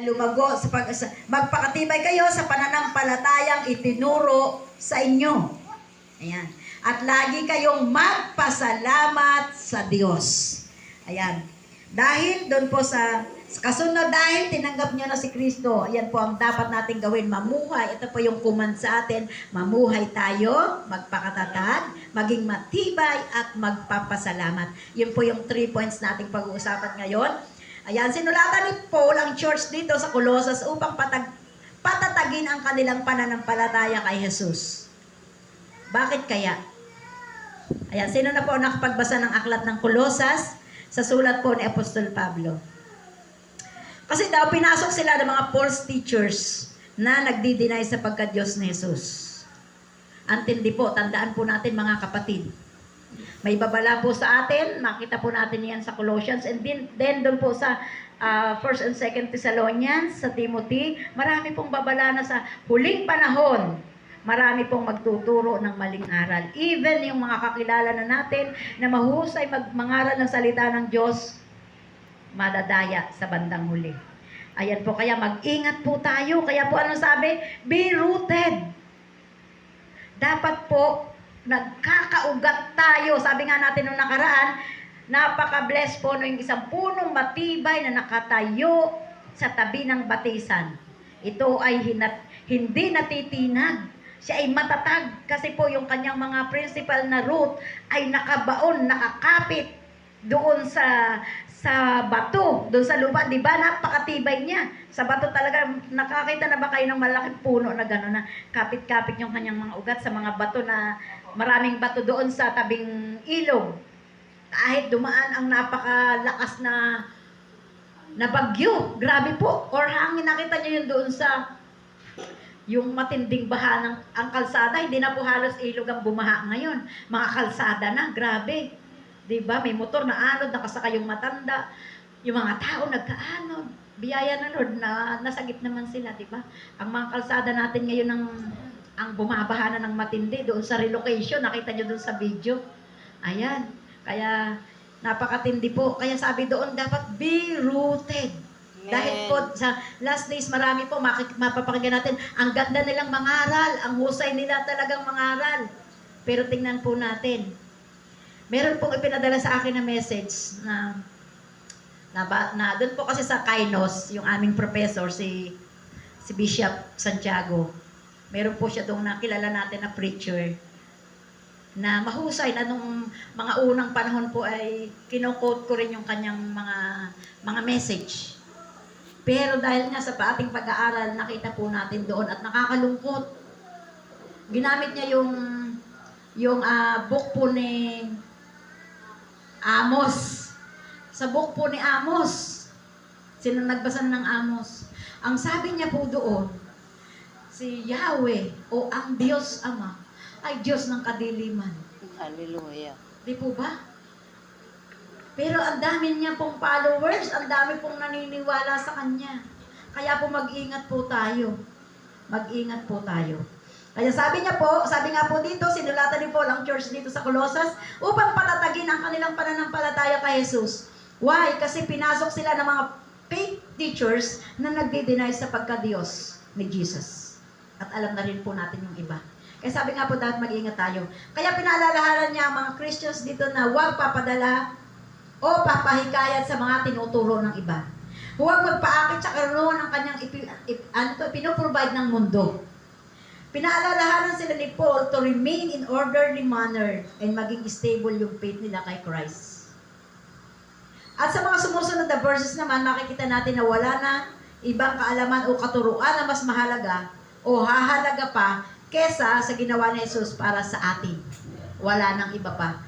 lumago magpakatibay kayo sa pananampalatayang itinuro sa inyo. Ayan. At lagi kayong magpasalamat sa Diyos. Ayan. Dahil doon po sa kasunod, dahil tinanggap nyo na si Kristo, ayan po ang dapat natin gawin, mamuhay. Ito po yung command sa atin, mamuhay tayo, magpakatatag, maging matibay at magpapasalamat. Yun po yung 3 points nating pag-uusapan ngayon. Ayan, sinulatan ni Paul ang church dito sa Colossus upang patatagin ang kanilang pananampalataya kay Jesus. Bakit kaya? Ayan, sino na po nakapagbasa ng aklat ng Colossus sa sulat po ni Apostol Pablo? Kasi daw, pinasok sila ng mga false teachers na nagdi-deny sa pagka-Diyos ni Jesus. Antindi po, tandaan po natin mga kapatid. May babala po sa atin, makita po natin yan sa Colossians, and then doon po sa 1st and 2nd Thessalonians, sa Timothy, marami pong babala na sa huling panahon, marami pong magtuturo ng maling aral. Even yung mga kakilala na natin na mahusay mangaral ng salita ng Diyos, madadaya sa bandang huli. Ayan po, kaya mag-ingat po tayo. Kaya po ano sabi? Be rooted. Dapat po, nagkakaugat tayo. Sabi nga natin nung nakaraan, napaka-bless po no yung isang punong matibay na nakatayo sa tabi ng batisan. Ito ay hindi natitinag. Siya ay matatag kasi po yung kanyang mga principal na root ay nakabaon, nakakapit doon sa bato, doon sa lupa, di ba? Napakatibay niya. Sa bato talaga, nakakita na ba kayo ng malaking puno na gano'n na kapit-kapit yung kanyang mga ugat sa mga bato na maraming bato doon sa tabing ilog. Kahit dumaan ang napakalakas na bagyo, grabe po, or hangin, nakita niyo yun doon sa yung matinding baha ng ang kalsada, hindi na po halos ilog ang bumaha ngayon. Mga kalsada na, grabe. Diba? May motor na anod, nakasaka yung matanda. Yung mga tao nagkaanod. Biyaya na Lord na nasagip naman sila, diba? Ang mga kalsada natin ngayon ang bumabaha na ng matindi doon sa relocation. Nakita nyo doon sa video. Ayan. Kaya napakatindi po. Kaya sabi doon, dapat be rooted. Amen. Dahil po sa last days, marami po mapapakinggan natin, ang ganda nilang mangaral, ang husay nila talagang mangaral. Pero tingnan po natin, meron pong ipinadala sa akin na message na doon po kasi sa Kainos, yung aming professor, si Bishop Santiago. Meron po siya doon na kilala natin na preacher na mahusay na nung mga unang panahon po ay kino-quote ko rin yung kanyang mga message. Pero dahil nga sa ating pag-aaral, nakita po natin doon at nakakalungkot. Ginamit niya yung book po ni Amos. Sa book po ni Amos. Sino nagbasa ng Amos? Ang sabi niya po doon, si Yahweh o ang Diyos Ama ay Diyos ng kadiliman. Hallelujah. Di po ba? Pero ang dami niya pong followers, ang dami pong naniniwala sa Kanya. Kaya po mag-ingat po tayo. Mag-ingat po tayo. Kaya sabi nga po dito, sinulatan ni Paul ang church dito sa Colossus upang patatagin ang kanilang pananampalataya kay Jesus. Why? Kasi pinasok sila ng mga fake teachers na nagdi-deny sa pagka-Diyos ni Jesus. At alam na rin po natin yung iba. Kaya sabi nga po, dapat mag-ingat tayo. Kaya pinaalalahanan niya ang mga Christians dito na huwag papadala o papahikayat sa mga tinuturo ng iba. Huwag magpaakit sa karoon ng kanyang pinoprovide ng mundo. Pinaalalahanan sila ni Paul to remain in orderly manner and maging stable yung faith nila kay Christ. At sa mga sumusunod na verses naman, makikita natin na wala na ibang kaalaman o katuruan na mas mahalaga o hahalaga pa kesa sa ginawa ni Jesus para sa atin. Wala nang iba pa.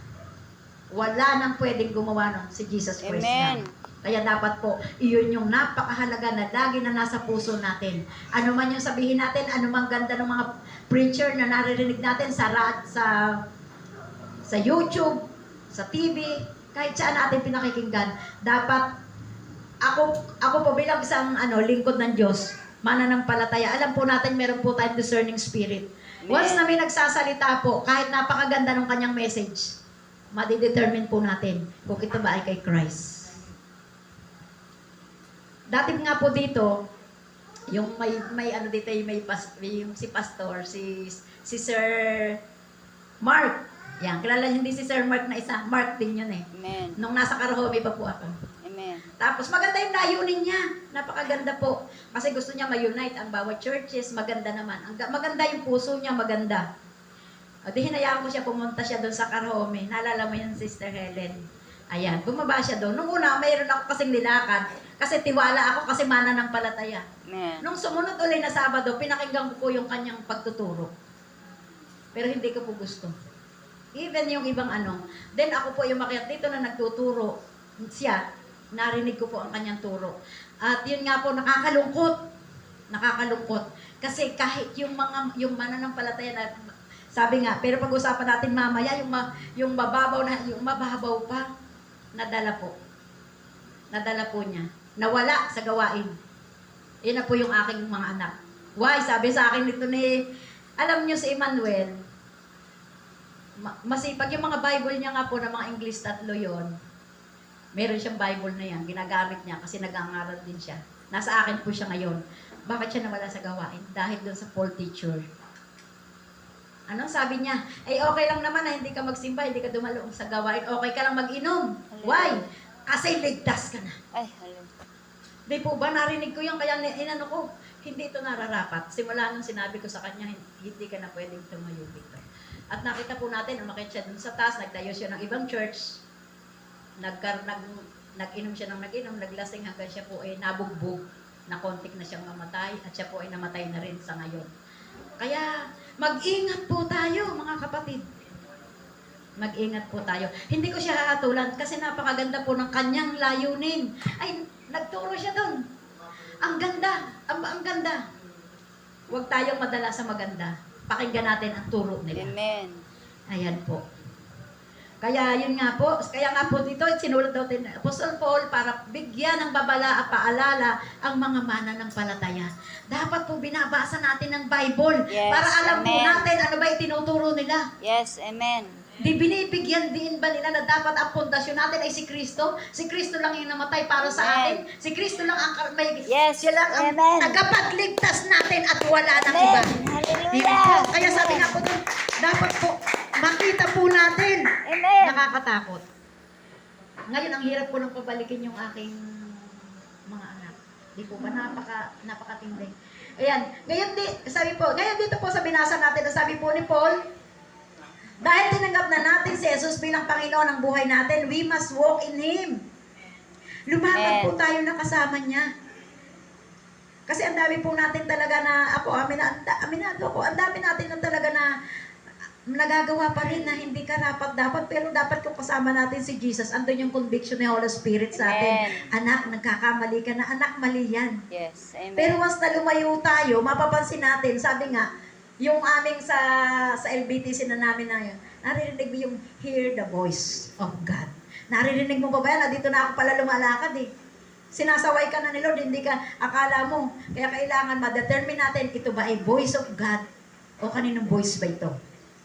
Wala nang pwedeng gumawa nun si Jesus Christ. Amen. Na. Kaya dapat po, iyon yung napakahalaga na lagi na nasa puso natin. Ano man yung sabihin natin, ano man ganda ng mga preacher na naririnig natin sa YouTube, sa TV, kahit saan natin pinakikinggan, dapat ako po bilang isang lingkod ng Diyos, mananampalataya, alam po natin meron po tayong discerning spirit. Once na may nagsasalita po, kahit napakaganda ng kanyang message, madidetermine po natin kung ito ba ay kay Christ. Dati nga po dito, Yung may ano dito, yung si pastor, si Sir Mark. Yan, kilala niyo din si Sir Mark na isa. Mark din yun eh. Amen. Nung nasa Karahobi pa po ako. Amen. Tapos maganda yung layunin niya. Napakaganda po. Kasi gusto niya ma-unite ang bawat churches. Maganda naman. Maganda yung puso niya, maganda. O di hinayaan ko siya, pumunta siya doon sa Karahobi. Naalala mo yun, Sister Helen. Ayan, bumaba siya doon. Nung una, mayroon ako kasing nilakad. Kasi tiwala ako kasi mananampalataya. Amen. Nung sumunod ulit na Sabado, pinakinggan ko po yung kanyang pagtuturo. Pero hindi ko po gusto. Even yung ibang ano. Then ako po yung makiat dito na nagtuturo. Siya, narinig ko po ang kanyang turo. At yun nga po, nakakalungkot. Nakakalungkot. Kasi kahit yung mananampalataya na, sabi nga, pero pag-usapan natin mamaya, yung mababaw na, yung mababaw pa, nadala po. Nadala po niya. Nawala sa gawain. Yun na po yung aking mga anak. Why? Sabi sa akin nito alam niyo si Emmanuel, masipag yung mga Bible niya nga po na mga English 3 yon. Meron siyang Bible na yan, ginagamit niya kasi nag-aaral din siya. Nasa akin po siya ngayon. Bakit siya nawala sa gawain? Dahil doon sa Paul teacher. Anong sabi niya? Ay okay lang naman na hindi ka magsimba, hindi ka dumaloong sa gawain, okay ka lang mag-inom. Why? Kasi ligtas ka na. Ay, hallelujah. Di po ba, narinig ko yung kaya inano ko, hindi ito nararapat. Simula nung sinabi ko sa kanya, hindi ka na pwedeng tumayo dito. At nakita po natin, umakit siya dun sa taas, nagtayo siya ng ibang church, nag-inom siya ng nag-inom, naglasing hanggang siya po ay nabugbog, na kontik na siyang mamatay, at siya po ay namatay na rin sa ngayon. Kaya, mag-ingat po tayo, mga kapatid. Mag-ingat po tayo. Hindi ko siya hahatulan kasi napakaganda po ng kanyang layunin. Ay, nagturo siya doon. Ang ganda. Ang ganda. Huwag tayong madala sa maganda. Pakinggan natin ang turo nila. Amen. Ayan po. Kaya yun nga po. Kaya nga po dito, sinulat daw din Apostle Paul para bigyan ng babala at paalala ang mga mananampalataya. Dapat po binabasa natin ng Bible Yes, para alam po amen. natin ano ba itinuturo nila. Yes, amen. Di binibigyan din ba nila na dapat ang pundasyon natin ay si Kristo? Si Kristo lang yung namatay para sa atin. Amen. Si Kristo lang ang may Yes, siya lang ang amen. tagapagligtas natin at wala nang Amen. iba. Hallelujah. Di ba po? Kaya sabi nga po doon, dapat po makita po natin. Amen. Nakakatakot. Ngayon ang hirap po nang pabalikin yung aking mga anak. Di po ba napakatindi. Ayan, ngayon dito po sa binasa natin, sabi po ni Paul, dahil tinanggap na natin si Jesus bilang Panginoon ng buhay natin, we must walk in Him. Lumakad po tayo na kasama niya. Kasi ang dami po natin talaga na, aminado ako, ang dami natin na talaga na nagagawa pa rin na hindi karapat-dapat, pero dapat kung kasama natin si Jesus, andun yung conviction ni Holy Spirit sa atin. Anak, nagkakamali ka na, anak, mali yan. Yes, amen. Pero once na lumayo tayo, mapapansin natin, sabi nga, yung aming sa LBTC na namin na yun, naririnig mo yung hear the voice of God. Naririnig mo ba ba yan? Dito na ako pala lumalakad eh. Sinasaway ka na ni Lord, hindi ka akala mo. Kaya kailangan ma-determine natin, ito ba ay voice of God o kaninong voice ba ito?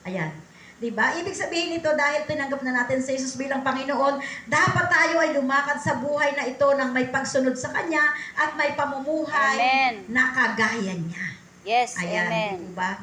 Ayan. Diba? Ibig sabihin nito, dahil tinanggap na natin si Jesus bilang Panginoon, dapat tayo ay lumakad sa buhay na ito ng may pagsunod sa Kanya at may pamumuhay Amen. na kagaya niya. Yes, Ayan, amen. diba?